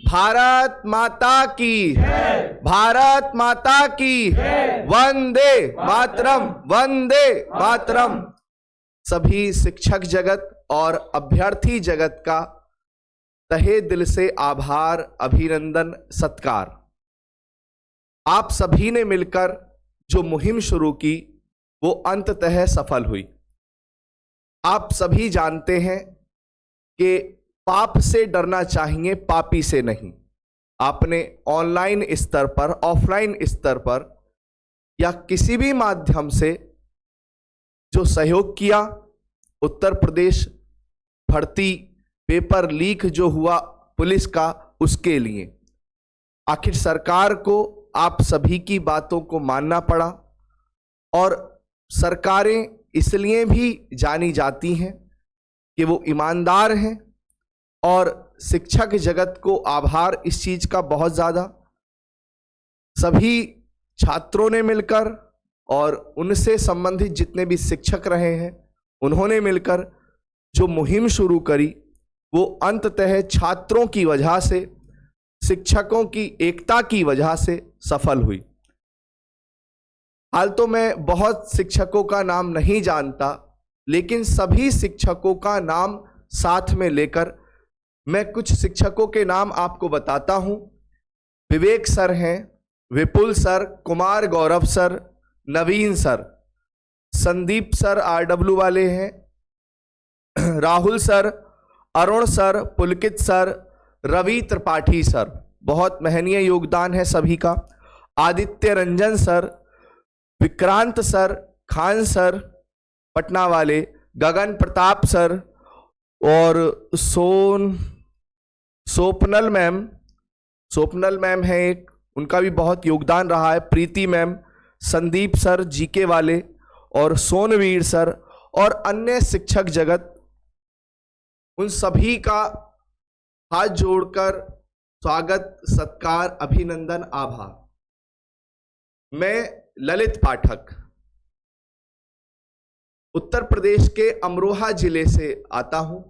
भारत माता की, भारत माता की, वंदे मातरम, वंदे मातरम। सभी शिक्षक जगत और अभ्यर्थी जगत का तहे दिल से आभार, अभिनंदन, सत्कार। आप सभी ने मिलकर जो मुहिम शुरू की वो अंततः सफल हुई। आप सभी जानते हैं कि पाप से डरना चाहिए, पापी से नहीं। आपने ऑनलाइन स्तर पर, ऑफलाइन स्तर पर या किसी भी माध्यम से जो सहयोग किया, उत्तर प्रदेश भर्ती पेपर लीक जो हुआ पुलिस का, उसके लिए आखिर सरकार को आप सभी की बातों को मानना पड़ा। और सरकारें इसलिए भी जानी जाती हैं कि वो ईमानदार हैं, और शिक्षक जगत को आभार इस चीज का बहुत ज्यादा। सभी छात्रों ने मिलकर और उनसे संबंधित जितने भी शिक्षक रहे हैं, उन्होंने मिलकर जो मुहिम शुरू करी वो अंततः छात्रों की वजह से, शिक्षकों की एकता की वजह से सफल हुई। हाल तो मैं बहुत शिक्षकों का नाम नहीं जानता, लेकिन सभी शिक्षकों का नाम साथ में लेकर मैं कुछ शिक्षकों के नाम आपको बताता हूं। विवेक सर हैं, विपुल सर, कुमार गौरव सर, नवीन सर, संदीप सर RW वाले हैं, राहुल सर, अरुण सर, पुलकित सर, रवि त्रिपाठी सर, बहुत महनीय योगदान है सभी का, Aditya Ranjan sir, Vikrant sir, Khan sir Patna वाले, गगन प्रताप सर, और सोपनल मैम है एक, उनका भी बहुत योगदान रहा है, प्रीति मैम, संदीप सर GK वाले, और सोनवीर सर और अन्य शिक्षक जगत, उन सभी का हाथ जोड़कर स्वागत, सत्कार, अभिनंदन, आभार। मैं ललित पाठक उत्तर प्रदेश के अमरोहा जिले से आता हूं।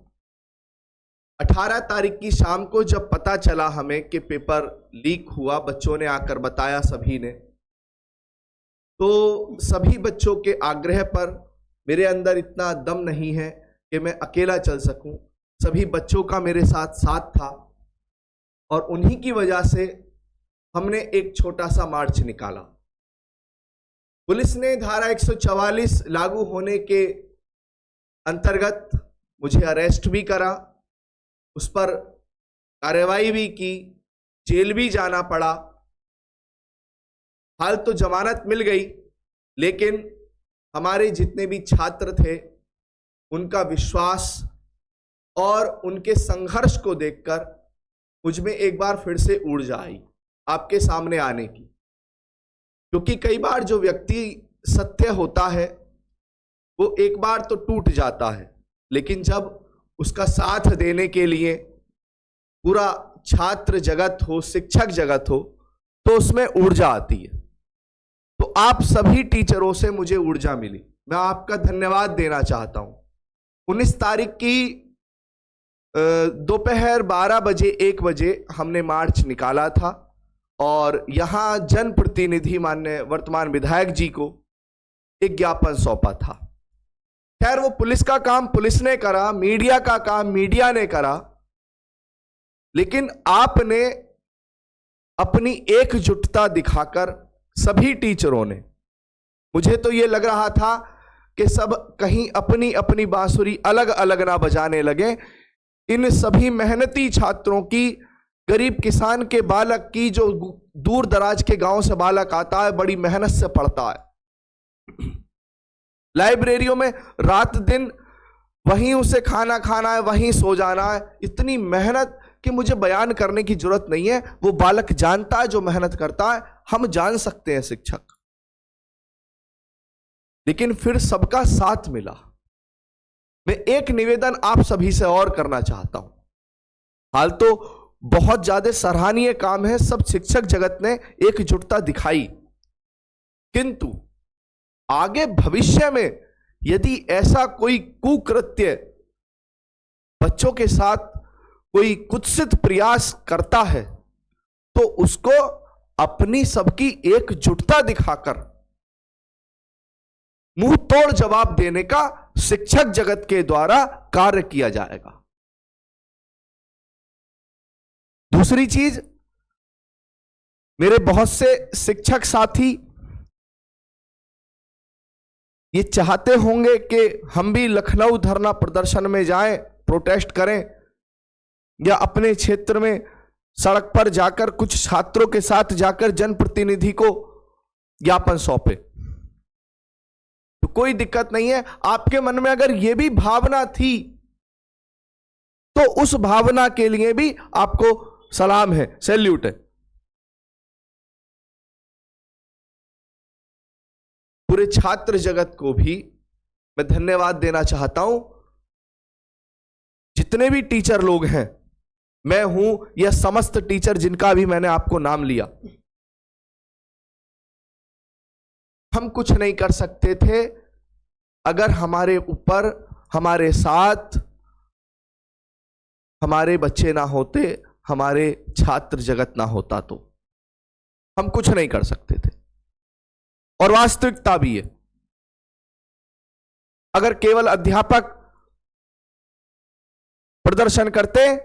18 तारीख की शाम को जब पता चला हमें कि पेपर लीक हुआ, बच्चों ने आकर बताया सभी ने, तो सभी बच्चों के आग्रह पर, मेरे अंदर इतना दम नहीं है कि मैं अकेला चल सकूं, सभी बच्चों का मेरे साथ था, और उन्हीं की वजह से हमने एक छोटा सा मार्च निकाला। पुलिस ने धारा 144 लागू होने के अंतर्गत मुझे अरेस्ट भी करा, उस पर कार्रवाई भी की, जेल भी जाना पड़ा। हाल तो जमानत मिल गई, लेकिन हमारे जितने भी छात्र थे उनका विश्वास और उनके संघर्ष को देखकर मुझ में एक बार फिर से ऊर्जा आई आपके सामने आने की। क्योंकि कई बार जो व्यक्ति सत्य होता है वो एक बार तो टूट जाता है, लेकिन जब उसका साथ देने के लिए पूरा छात्र जगत हो, शिक्षक जगत हो, तो उसमें ऊर्जा आती है। तो आप सभी टीचरों से मुझे ऊर्जा मिली, मैं आपका धन्यवाद देना चाहता हूं। 19 तारीख की दोपहर 12 बजे 1 बजे हमने मार्च निकाला था, और यहां जनप्रतिनिधि माननीय वर्तमान विधायक जी को एक ज्ञापन सौंपा था। खैर वो पुलिस का काम पुलिस ने करा, मीडिया का काम मीडिया ने करा, लेकिन आपने अपनी एकजुटता दिखाकर सभी टीचरों ने, मुझे तो ये लग रहा था कि सब कहीं अपनी अपनी बांसुरी अलग अलग ना बजाने लगे। इन सभी मेहनती छात्रों की, गरीब किसान के बालक की, जो दूर दराज के गांव से बालक आता है, बड़ी मेहनत से पढ़ता है, लाइब्रेरियों में रात दिन वहीं उसे खाना खाना है, वहीं सो जाना है, इतनी मेहनत कि मुझे बयान करने की जरूरत नहीं है। वो बालक जानता है जो मेहनत करता है, हम जान सकते हैं शिक्षक, लेकिन फिर सबका साथ मिला। मैं एक निवेदन आप सभी से और करना चाहता हूं। हाल तो बहुत ज्यादा सराहनीय काम है, सब शिक्षक जगत ने एकजुटता दिखाई, किंतु आगे भविष्य में यदि ऐसा कोई कुकृत्य बच्चों के साथ कोई कुत्सित प्रयास करता है तो उसको अपनी सबकी एकजुटता दिखाकर मुंह तोड़ जवाब देने का शिक्षक जगत के द्वारा कार्य किया जाएगा। दूसरी चीज, मेरे बहुत से शिक्षक साथी ये चाहते होंगे कि हम भी लखनऊ धरना प्रदर्शन में जाएं, प्रोटेस्ट करें, या अपने क्षेत्र में सड़क पर जाकर कुछ छात्रों के साथ जाकर जनप्रतिनिधि को ज्ञापन सौंपे। तो कोई दिक्कत नहीं है। आपके मन में अगर यह भी भावना थी तो उस भावना के लिए भी आपको सलाम है, सैल्यूट है। पूरे छात्र जगत को भी मैं धन्यवाद देना चाहता हूं। जितने भी टीचर लोग हैं, मैं हूं या समस्त टीचर जिनका भी मैंने आपको नाम लिया, हम कुछ नहीं कर सकते थे अगर हमारे ऊपर, हमारे साथ हमारे बच्चे ना होते, हमारे छात्र जगत ना होता, तो हम कुछ नहीं कर सकते थे। और वास्तविकता भी है, अगर केवल अध्यापक प्रदर्शन करते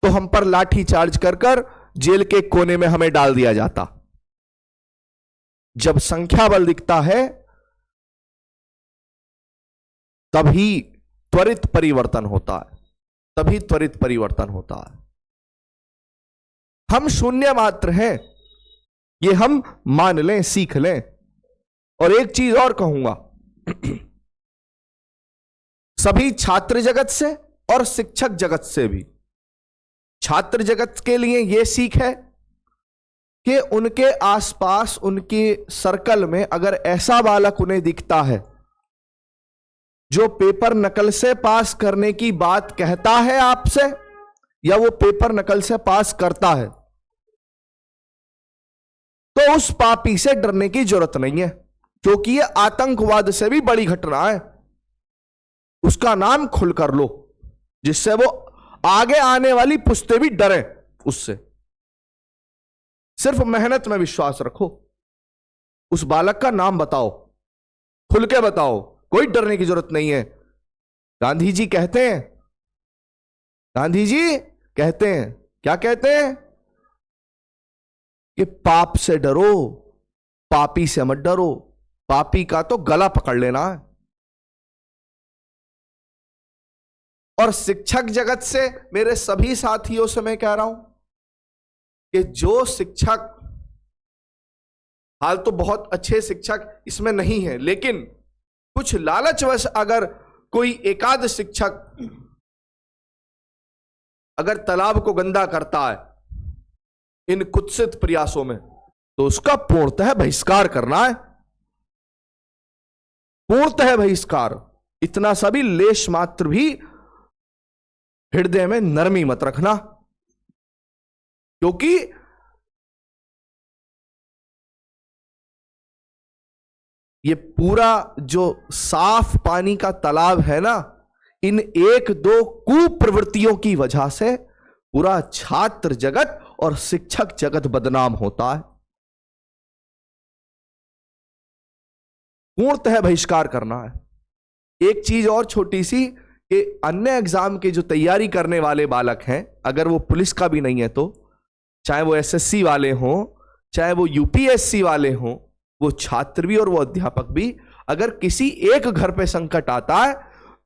तो हम पर लाठी चार्ज कर जेल के कोने में हमें डाल दिया जाता। जब संख्या बल दिखता है तभी त्वरित परिवर्तन होता है, तभी त्वरित परिवर्तन होता है। हम शून्य मात्र हैं, ये हम मान लें, सीख लें। और एक चीज और कहूंगा, सभी छात्र जगत से और शिक्षक जगत से भी, छात्र जगत के लिए यह सीख है कि उनके आसपास, उनके सर्कल में अगर ऐसा बालक उन्हें दिखता है जो पेपर नकल से पास करने की बात कहता है आपसे, या वो पेपर नकल से पास करता है, तो उस पापी से डरने की जरूरत नहीं है, क्योंकि ये आतंकवाद से भी बड़ी घटना है। उसका नाम खुलकर लो, जिससे वो आगे आने वाली पुश्तें भी डरे उससे। सिर्फ मेहनत में विश्वास रखो, उस बालक का नाम बताओ, खुल के बताओ, कोई डरने की जरूरत नहीं है। गांधी जी कहते हैं, गांधी जी कहते हैं, क्या कहते हैं कि पाप से डरो, पापी से मत डरो, पापी का तो गला पकड़ लेना है। और शिक्षक जगत से मेरे सभी साथियों से मैं कह रहा हूं कि जो शिक्षक, हाल तो बहुत अच्छे शिक्षक इसमें नहीं है, लेकिन कुछ लालचवश अगर कोई एकाध शिक्षक अगर तालाब को गंदा करता है इन कुत्सित प्रयासों में, तो उसका पूर्णतः बहिष्कार करना है, पूर्णतः बहिष्कार। इतना सभी लेश मात्र भी हृदय में नरमी मत रखना, क्योंकि ये पूरा जो साफ पानी का तालाब है ना, इन एक दो कुप्रवृत्तियों की वजह से पूरा छात्र जगत और शिक्षक जगत बदनाम होता है। पूर्णतः बहिष्कार करना है। एक चीज और छोटी सी, कि अन्य एग्जाम की जो तैयारी करने वाले बालक हैं, अगर वो पुलिस का भी नहीं है तो, चाहे वो एसएससी वाले हों, चाहे वो यूपीएससी वाले हों, वो छात्र भी और वो अध्यापक भी, अगर किसी एक घर पे संकट आता है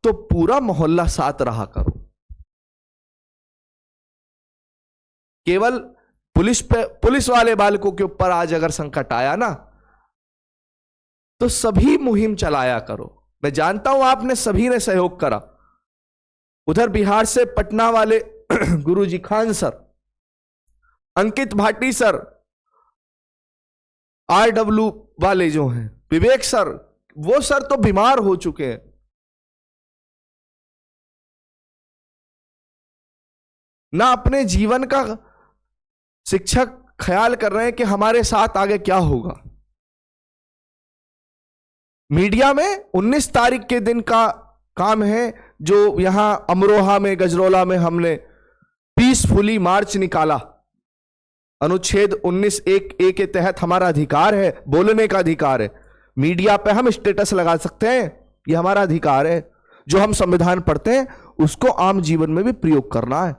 तो पूरा मोहल्ला साथ रहा करो। केवल पुलिस वाले बालकों के ऊपर आज अगर संकट आया ना, तो सभी मुहिम चलाया करो। मैं जानता हूं आपने सभी ने सहयोग करा। उधर बिहार से पटना वाले गुरुजी खान सर, अंकित भाटी सर, आरडब्ल्यू वाले जो हैं विवेक सर, वो सर तो बीमार हो चुके हैं। ना अपने जीवन का शिक्षक ख्याल कर रहे हैं कि हमारे साथ आगे क्या होगा। मीडिया में 19 तारीख के दिन का काम है, जो यहां अमरोहा में, गजरौला में हमने पीसफुली मार्च निकाला। अनुच्छेद 19(1)(a) के तहत हमारा अधिकार है, बोलने का अधिकार है। मीडिया पे हम स्टेटस लगा सकते हैं, ये हमारा अधिकार है। जो हम संविधान पढ़ते हैं उसको आम जीवन में भी प्रयोग करना है।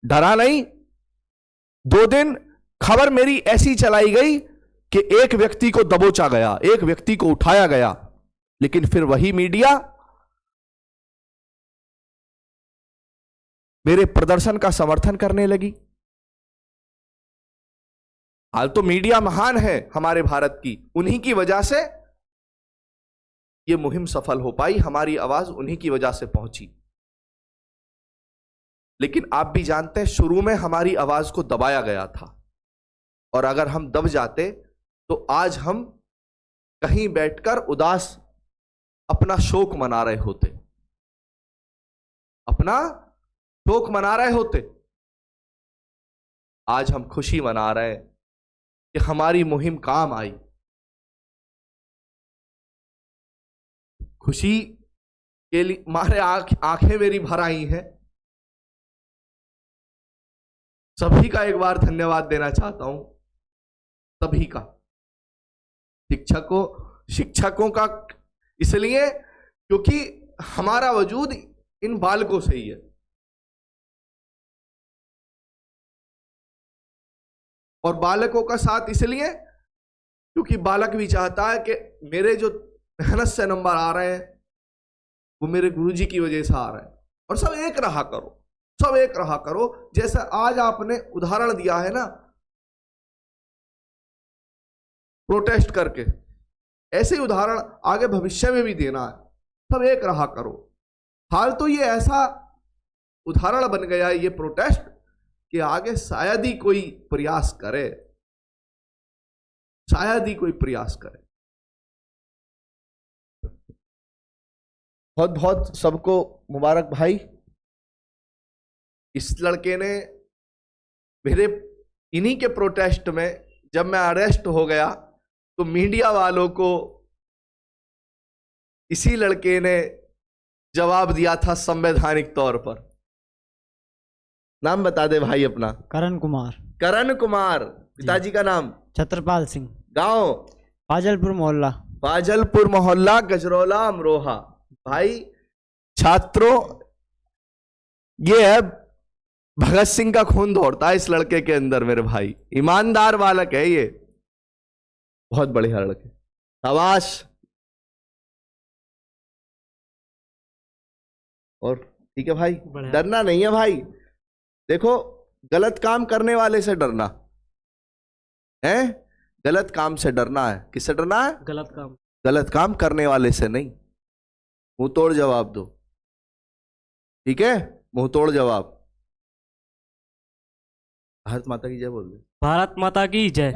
डरा नहीं। 2 दिन खबर मेरी ऐसी चलाई गई कि एक व्यक्ति को दबोचा गया, एक व्यक्ति को उठाया गया, लेकिन फिर वही मीडिया मेरे प्रदर्शन का समर्थन करने लगी। हाल तो मीडिया महान है हमारे भारत की, उन्हीं की वजह से यह मुहिम सफल हो पाई, हमारी आवाज उन्हीं की वजह से पहुंची। लेकिन आप भी जानते हैं शुरू में हमारी आवाज को दबाया गया था, और अगर हम दब जाते तो आज हम कहीं बैठकर उदास अपना शोक मना रहे होते, अपना शोक मना रहे होते। आज हम खुशी मना रहे हैं कि हमारी मुहिम काम आई। खुशी के लिए मारे आंखें मेरी भर आई हैं। सभी का एक बार धन्यवाद देना चाहता हूं, सभी का, शिक्षकों का, इसलिए क्योंकि हमारा वजूद इन बालकों से ही है। और बालकों का साथ इसलिए क्योंकि बालक भी चाहता है कि मेरे जो मेहनत से नंबर आ रहे हैं वो मेरे गुरुजी की वजह से आ रहे हैं। और सब एक रहा करो, सब एक रहा करो। जैसा आज आपने उदाहरण दिया है ना प्रोटेस्ट करके, ऐसे ही उदाहरण आगे भविष्य में भी देना है। सब एक रहा करो। हाल तो ये ऐसा उदाहरण बन गया है ये प्रोटेस्ट कि आगे शायद ही कोई प्रयास करे, शायद ही कोई प्रयास करे। बहुत बहुत सबको मुबारक भाई। इस लड़के ने मेरे इन्हीं के प्रोटेस्ट में जब मैं अरेस्ट हो गया तो मीडिया वालों को इसी लड़के ने जवाब दिया था संवैधानिक तौर पर। नाम बता दे भाई अपना। करण कुमार। करण कुमार। पिताजी का नाम? छत्रपाल सिंह। गांव? फाजलपुर मोहल्ला। फाजलपुर मोहल्ला, गजरौला, अमरोहा। भाई छात्रों, ये है भगत सिंह का खून दौड़ता है इस लड़के के अंदर मेरे भाई। ईमानदार बालक है ये, बहुत बढ़िया लड़के, शाबाश। और ठीक है भाई, डरना नहीं है भाई। देखो गलत काम करने वाले से डरना है, गलत काम से डरना है। किससे डरना है? गलत काम करने वाले से नहीं। मुंह तोड़ जवाब दो, ठीक है? मुंह तोड़ जवाब। भारत माता की जय बोल दे। भारत माता की जय।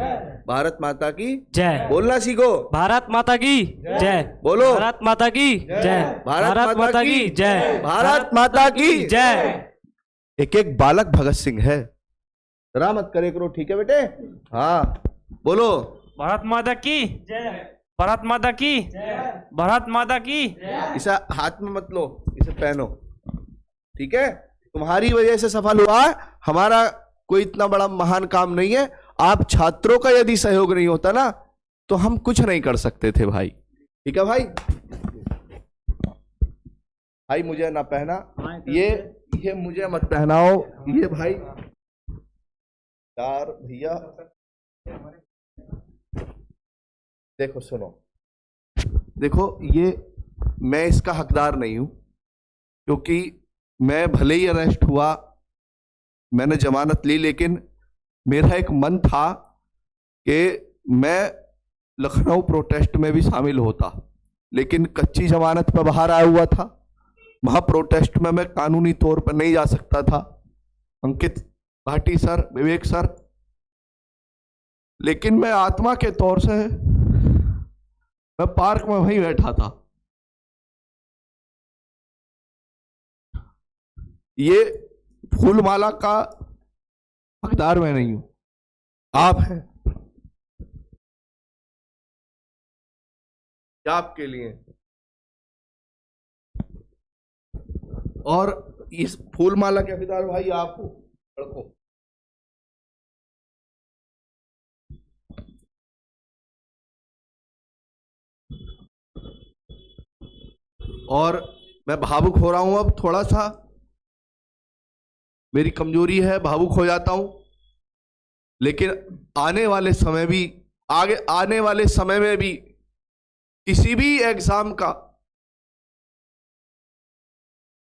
भारत माता की जय। बोलना सीखो। भारत माता की जय। बोलो। भारत माता की जय। भारत माता की जय। भारत माता की जय। एक एक बालक भगत सिंह है, डरा मत करे करो, ठीक है बेटे? हाँ बोलो। भारत माता की जय। भारत माता की जय। भारत माता की। इसे हाथ में मत लो, इसे पहनो, ठीक है? तुम्हारी वजह से सफल हुआ है, हमारा कोई इतना बड़ा महान काम नहीं है। आप छात्रों का यदि सहयोग नहीं होता ना तो हम कुछ नहीं कर सकते थे भाई, ठीक है भाई? भाई मुझे ना पहना, ये मुझे मत पहनाओ, ये भाई यार भैया देखो, सुनो, देखो ये मैं इसका हकदार नहीं हूं, क्योंकि मैं भले ही अरेस्ट हुआ, मैंने जमानत ली, लेकिन मेरा एक मन था कि मैं लखनऊ प्रोटेस्ट में भी शामिल होता, लेकिन कच्ची जमानत पर बाहर आया हुआ था। वहां प्रोटेस्ट में मैं कानूनी तौर पर नहीं जा सकता था, अंकित भाटी सर, विवेक सर, लेकिन मैं आत्मा के तौर से मैं पार्क में वहीं बैठा था। ये फूलमाला का हकदार मैं नहीं हूं, आप हैं। क्या आपके लिए और इस फूल माला के हकदार भाई आप हो, लड़कों। और मैं भावुक हो रहा हूं, अब थोड़ा सा मेरी कमजोरी है, भावुक हो जाता हूं, लेकिन आने वाले समय में भी किसी भी एग्जाम का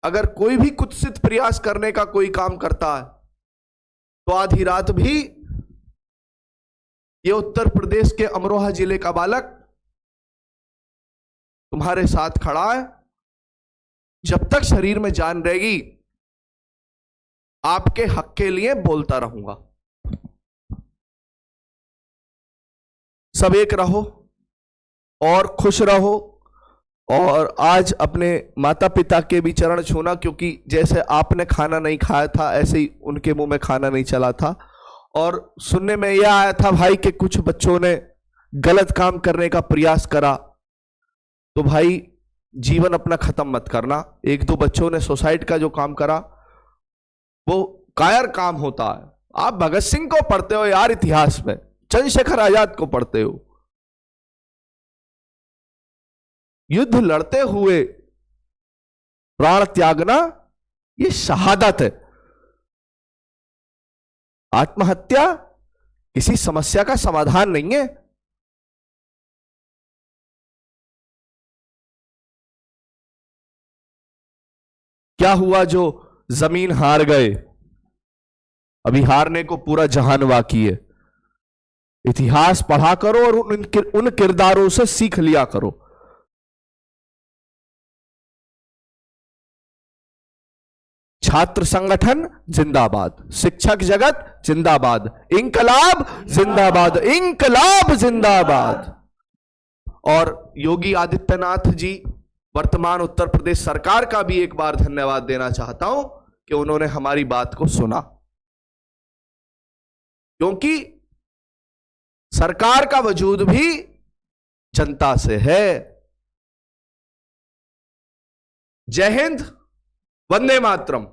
अगर कोई भी कुत्सित प्रयास करने का कोई काम करता है तो आधी रात भी ये उत्तर प्रदेश के अमरोहा जिले का बालक तुम्हारे साथ खड़ा है। जब तक शरीर में जान रहेगी आपके हक के लिए बोलता रहूंगा। सब एक रहो और खुश रहो। और आज अपने माता पिता के भी चरण छूना, क्योंकि जैसे आपने खाना नहीं खाया था ऐसे ही उनके मुंह में खाना नहीं चला था। और सुनने में यह आया था भाई कि कुछ बच्चों ने गलत काम करने का प्रयास करा, तो भाई जीवन अपना खत्म मत करना। एक दो बच्चों ने सुसाइड का जो काम करा वो कायर काम होता है। आप भगत सिंह को पढ़ते हो यार इतिहास में, चंद्रशेखर आजाद को पढ़ते हो, युद्ध लड़ते हुए प्राण त्यागना ये शहादत है। आत्महत्या किसी समस्या का समाधान नहीं है। क्या हुआ जो जमीन हार गए, अभी हारने को पूरा जहान बाकी है। इतिहास पढ़ा करो और उन किरदारों से सीख लिया करो। छात्र संगठन जिंदाबाद, शिक्षक जगत जिंदाबाद, इंकलाब जिंदाबाद, इंकलाब जिंदाबाद। और योगी आदित्यनाथ जी वर्तमान उत्तर प्रदेश सरकार का भी एक बार धन्यवाद देना चाहता हूं कि उन्होंने हमारी बात को सुना, क्योंकि सरकार का वजूद भी जनता से है। जय हिंद, वंदे मातरम।